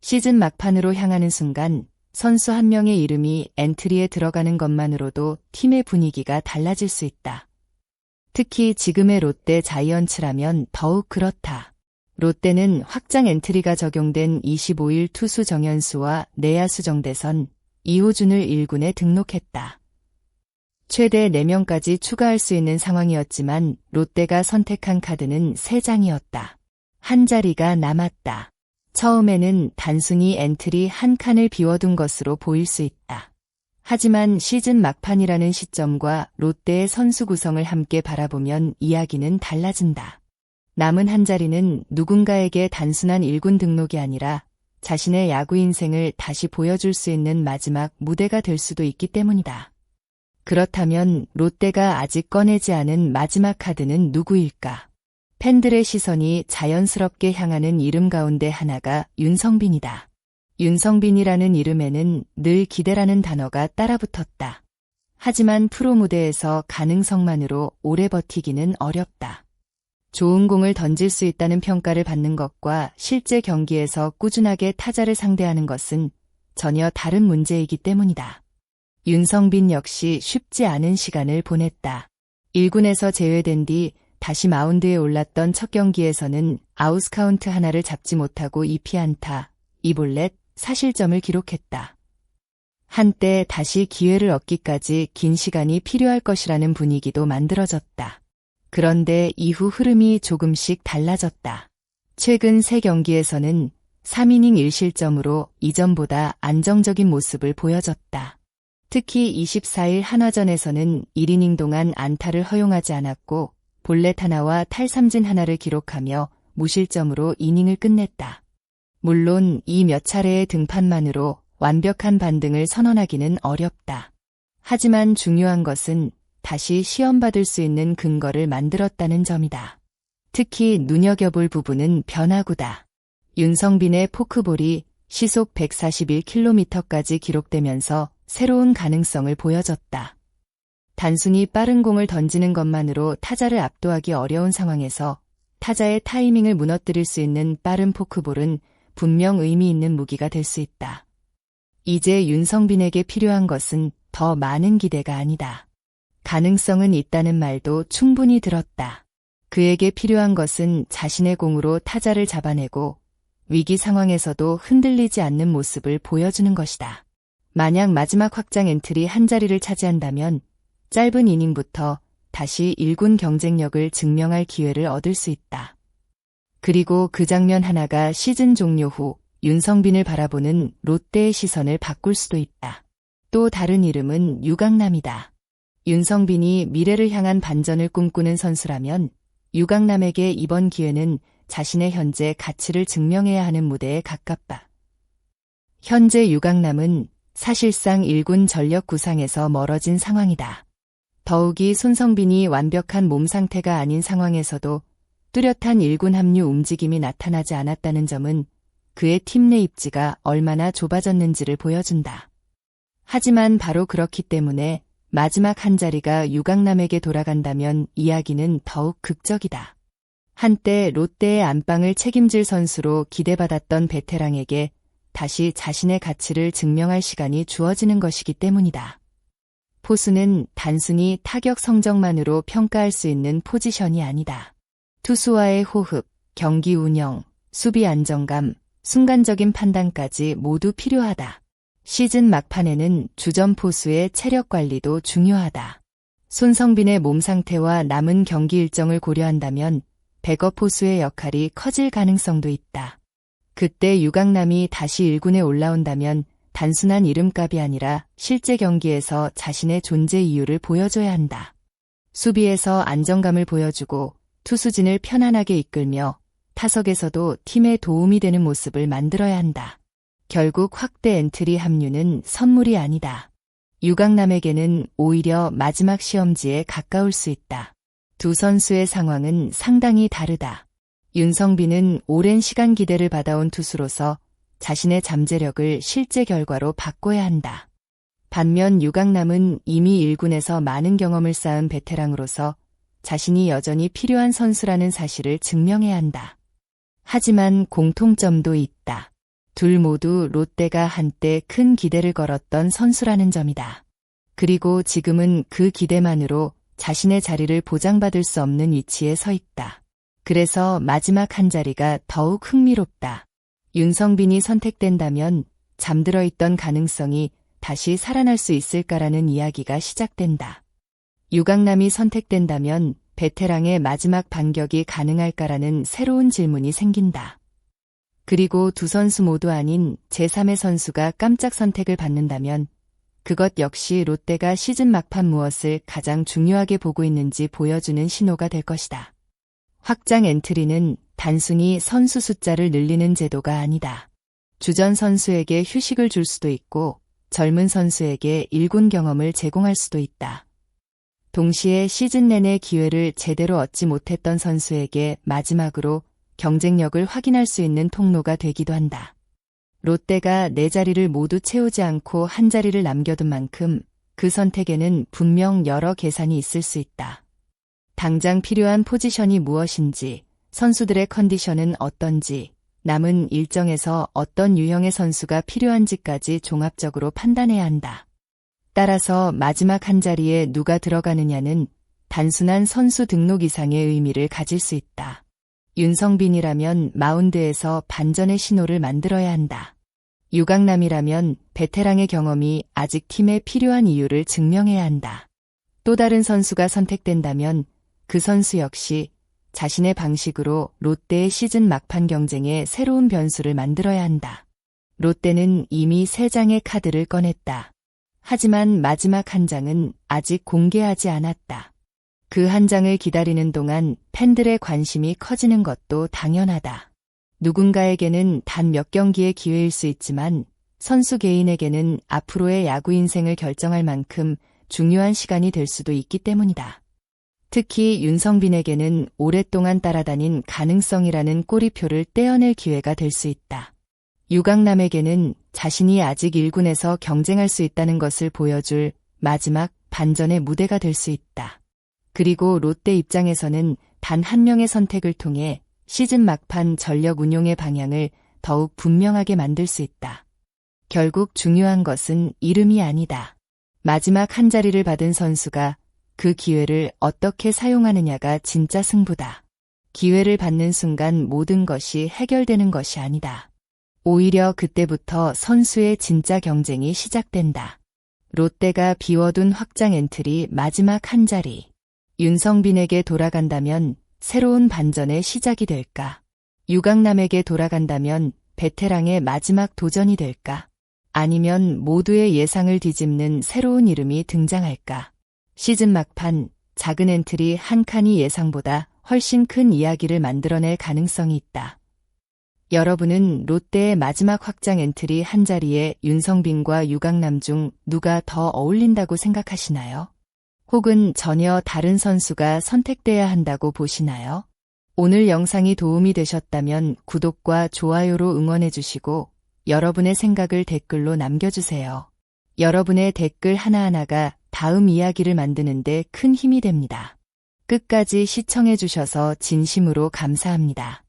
시즌 막판으로 향하는 순간 선수 한 명의 이름이 엔트리에 들어가는 것만으로도 팀의 분위기가 달라질 수 있다. 특히 지금의 롯데 자이언츠라면 더욱 그렇다. 롯데는 확장 엔트리가 적용된 25일 투수 정현수와 내야수 정대선, 이호준을 1군에 등록했다. 최대 4명까지 추가할 수 있는 상황이었지만 롯데가 선택한 카드는 3장이었다. 한 자리가 남았다. 처음에는 단순히 엔트리 한 칸을 비워둔 것으로 보일 수 있다. 하지만 시즌 막판이라는 시점과 롯데의 선수 구성을 함께 바라보면 이야기는 달라진다. 남은 한 자리는 누군가에게 단순한 1군 등록이 아니라 자신의 야구 인생을 다시 보여줄 수 있는 마지막 무대가 될 수도 있기 때문이다. 그렇다면 롯데가 아직 꺼내지 않은 마지막 카드는 누구일까? 팬들의 시선이 자연스럽게 향하는 이름 가운데 하나가 윤성빈이다. 윤성빈이라는 이름에는 늘 기대라는 단어가 따라붙었다. 하지만 프로 무대에서 가능성만으로 오래 버티기는 어렵다. 좋은 공을 던질 수 있다는 평가를 받는 것과 실제 경기에서 꾸준하게 타자를 상대하는 것은 전혀 다른 문제이기 때문이다. 윤성빈 역시 쉽지 않은 시간을 보냈다. 1군에서 제외된 뒤 다시 마운드에 올랐던 첫 경기에서는 아웃 카운트 하나를 잡지 못하고 2피안타, 2볼넷, 4실점을 기록했다. 한때 다시 기회를 얻기까지 긴 시간이 필요할 것이라는 분위기도 만들어졌다. 그런데 이후 흐름이 조금씩 달라졌다. 최근 3경기에서는 3이닝 1실점으로 이전보다 안정적인 모습을 보여줬다. 특히 24일 한화전에서는 1이닝 동안 안타를 허용하지 않았고 볼넷 하나와 탈삼진 하나를 기록하며 무실점으로 이닝을 끝냈다. 물론 이 몇 차례의 등판만으로 완벽한 반등을 선언하기는 어렵다. 하지만 중요한 것은 다시 시험받을 수 있는 근거를 만들었다는 점이다. 특히 눈여겨볼 부분은 변화구다. 윤성빈의 포크볼이 시속 141km까지 기록되면서 새로운 가능성을 보여줬다. 단순히 빠른 공을 던지는 것만으로 타자를 압도하기 어려운 상황에서 타자의 타이밍을 무너뜨릴 수 있는 빠른 포크볼은 분명 의미 있는 무기가 될 수 있다. 이제 윤성빈에게 필요한 것은 더 많은 기대가 아니다. 가능성은 있다는 말도 충분히 들었다. 그에게 필요한 것은 자신의 공으로 타자를 잡아내고 위기 상황에서도 흔들리지 않는 모습을 보여주는 것이다. 만약 마지막 확장 엔트리 한 자리를 차지한다면 짧은 이닝부터 다시 1군 경쟁력을 증명할 기회를 얻을 수 있다. 그리고 그 장면 하나가 시즌 종료 후 윤성빈을 바라보는 롯데의 시선을 바꿀 수도 있다. 또 다른 이름은 유강남이다. 윤성빈이 미래를 향한 반전을 꿈꾸는 선수라면 유강남에게 이번 기회는 자신의 현재 가치를 증명해야 하는 무대에 가깝다. 현재 유강남은 사실상 1군 전력 구상에서 멀어진 상황이다. 더욱이 손성빈이 완벽한 몸 상태가 아닌 상황에서도 뚜렷한 1군 합류 움직임이 나타나지 않았다는 점은 그의 팀 내 입지가 얼마나 좁아졌는지를 보여준다. 하지만 바로 그렇기 때문에 마지막 한 자리가 유강남에게 돌아간다면 이야기는 더욱 극적이다. 한때 롯데의 안방을 책임질 선수로 기대받았던 베테랑에게 다시 자신의 가치를 증명할 시간이 주어지는 것이기 때문이다. 포수는 단순히 타격 성적만으로 평가할 수 있는 포지션이 아니다. 투수와의 호흡, 경기 운영, 수비 안정감, 순간적인 판단까지 모두 필요하다. 시즌 막판에는 주전 포수의 체력 관리도 중요하다. 손성빈의 몸 상태와 남은 경기 일정을 고려한다면 백업 포수의 역할이 커질 가능성도 있다. 그때 유강남이 다시 1군에 올라온다면 단순한 이름값이 아니라 실제 경기에서 자신의 존재 이유를 보여줘야 한다. 수비에서 안정감을 보여주고 투수진을 편안하게 이끌며 타석에서도 팀에 도움이 되는 모습을 만들어야 한다. 결국 확대 엔트리 합류는 선물이 아니다. 유강남에게는 오히려 마지막 시험지에 가까울 수 있다. 두 선수의 상황은 상당히 다르다. 윤성빈은 오랜 시간 기대를 받아온 투수로서 자신의 잠재력을 실제 결과로 바꿔야 한다. 반면 유강남은 이미 1군에서 많은 경험을 쌓은 베테랑으로서 자신이 여전히 필요한 선수라는 사실을 증명해야 한다. 하지만 공통점도 있다. 둘 모두 롯데가 한때 큰 기대를 걸었던 선수라는 점이다. 그리고 지금은 그 기대만으로 자신의 자리를 보장받을 수 없는 위치에 서 있다. 그래서 마지막 한 자리가 더욱 흥미롭다. 윤성빈이 선택된다면 잠들어 있던 가능성이 다시 살아날 수 있을까라는 이야기가 시작된다. 유강남이 선택된다면 베테랑의 마지막 반격이 가능할까라는 새로운 질문이 생긴다. 그리고 두 선수 모두 아닌 제3의 선수가 깜짝 선택을 받는다면 그것 역시 롯데가 시즌 막판 무엇을 가장 중요하게 보고 있는지 보여주는 신호가 될 것이다. 확장 엔트리는 단순히 선수 숫자를 늘리는 제도가 아니다. 주전 선수에게 휴식을 줄 수도 있고 젊은 선수에게 1군 경험을 제공할 수도 있다. 동시에 시즌 내내 기회를 제대로 얻지 못했던 선수에게 마지막으로 경쟁력을 확인할 수 있는 통로가 되기도 한다. 롯데가 네 자리를 모두 채우지 않고 한 자리를 남겨둔 만큼 그 선택에는 분명 여러 계산이 있을 수 있다. 당장 필요한 포지션이 무엇인지, 선수들의 컨디션은 어떤지, 남은 일정에서 어떤 유형의 선수가 필요한지까지 종합적으로 판단해야 한다. 따라서 마지막 한 자리에 누가 들어가느냐는 단순한 선수 등록 이상의 의미를 가질 수 있다. 윤성빈이라면 마운드에서 반전의 신호를 만들어야 한다. 유강남이라면 베테랑의 경험이 아직 팀에 필요한 이유를 증명해야 한다. 또 다른 선수가 선택된다면 그 선수 역시 자신의 방식으로 롯데의 시즌 막판 경쟁에 새로운 변수를 만들어야 한다. 롯데는 이미 3장의 카드를 꺼냈다. 하지만 마지막 한 장은 아직 공개하지 않았다. 그 한 장을 기다리는 동안 팬들의 관심이 커지는 것도 당연하다. 누군가에게는 단 몇 경기의 기회일 수 있지만 선수 개인에게는 앞으로의 야구 인생을 결정할 만큼 중요한 시간이 될 수도 있기 때문이다. 특히 윤성빈에게는 오랫동안 따라다닌 가능성이라는 꼬리표를 떼어낼 기회가 될 수 있다. 유강남에게는 자신이 아직 1군에서 경쟁할 수 있다는 것을 보여줄 마지막 반전의 무대가 될 수 있다. 그리고 롯데 입장에서는 단 한 명의 선택을 통해 시즌 막판 전력 운용의 방향을 더욱 분명하게 만들 수 있다. 결국 중요한 것은 이름이 아니다. 마지막 한 자리를 받은 선수가 그 기회를 어떻게 사용하느냐가 진짜 승부다. 기회를 받는 순간 모든 것이 해결되는 것이 아니다. 오히려 그때부터 선수의 진짜 경쟁이 시작된다. 롯데가 비워둔 확장 엔트리 마지막 한 자리. 윤성빈에게 돌아간다면 새로운 반전의 시작이 될까? 유강남에게 돌아간다면 베테랑의 마지막 도전이 될까? 아니면 모두의 예상을 뒤집는 새로운 이름이 등장할까? 시즌 막판, 작은 엔트리 한 칸이 예상보다 훨씬 큰 이야기를 만들어낼 가능성이 있다. 여러분은 롯데의 마지막 확장 엔트리 한 자리에 윤성빈과 유강남 중 누가 더 어울린다고 생각하시나요? 혹은 전혀 다른 선수가 선택돼야 한다고 보시나요? 오늘 영상이 도움이 되셨다면 구독과 좋아요로 응원해주시고 여러분의 생각을 댓글로 남겨주세요. 여러분의 댓글 하나하나가 다음 이야기를 만드는 데 큰 힘이 됩니다. 끝까지 시청해주셔서 진심으로 감사합니다.